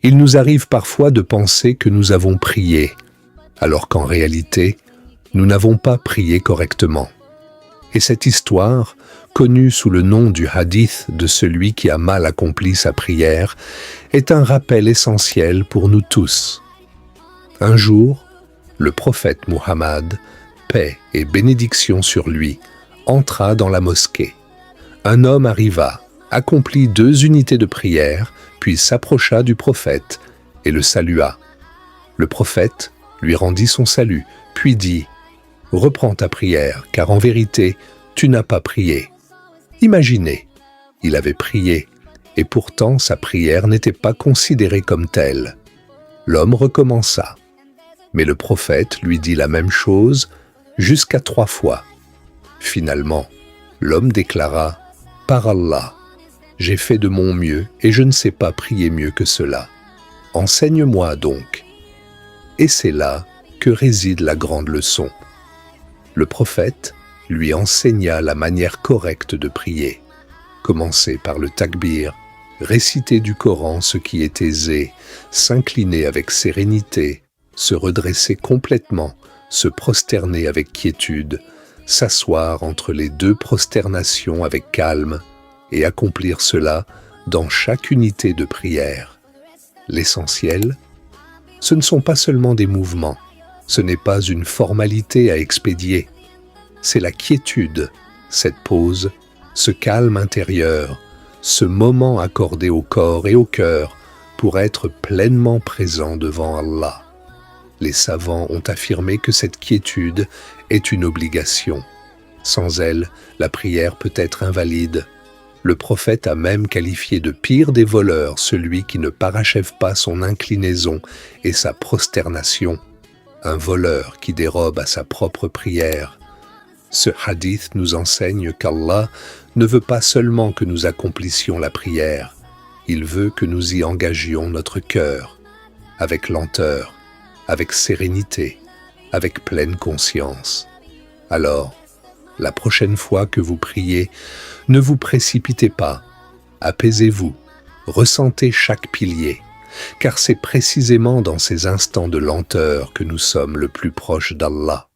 Il nous arrive parfois de penser que nous avons prié, alors qu'en réalité, nous n'avons pas prié correctement. Et cette histoire, connue sous le nom du hadith de celui qui a mal accompli sa prière, est un rappel essentiel pour nous tous. Un jour, le prophète Muhammad, paix et bénédiction sur lui, entra dans la mosquée. Un homme arriva, accomplit 2 unités de prière, puis s'approcha du prophète et le salua. Le prophète lui rendit son salut, puis dit « Reprends ta prière, car en vérité, tu n'as pas prié. » Imaginez, il avait prié, et pourtant sa prière n'était pas considérée comme telle. L'homme recommença, mais le prophète lui dit la même chose jusqu'à 3 fois. Finalement, l'homme déclara « Par Allah, j'ai fait de mon mieux et je ne sais pas prier mieux que cela. Enseigne-moi donc. » Et c'est là que réside la grande leçon. Le prophète lui enseigna la manière correcte de prier. Commencer par le takbir, réciter du Coran ce qui est aisé, s'incliner avec sérénité, se redresser complètement, se prosterner avec quiétude, s'asseoir entre les 2 prosternations avec calme et accomplir cela dans chaque unité de prière. L'essentiel, ce ne sont pas seulement des mouvements, ce n'est pas une formalité à expédier, c'est la quiétude, cette pause, ce calme intérieur, ce moment accordé au corps et au cœur pour être pleinement présent devant Allah. Les savants ont affirmé que cette quiétude est une obligation. Sans elle, la prière peut être invalide. Le prophète a même qualifié de pire des voleurs celui qui ne parachève pas son inclinaison et sa prosternation, un voleur qui dérobe à sa propre prière. Ce hadith nous enseigne qu'Allah ne veut pas seulement que nous accomplissions la prière, il veut que nous y engagions notre cœur, avec lenteur, avec sérénité, avec pleine conscience. Alors, la prochaine fois que vous priez, ne vous précipitez pas, apaisez-vous, ressentez chaque pilier, car c'est précisément dans ces instants de lenteur que nous sommes le plus proches d'Allah.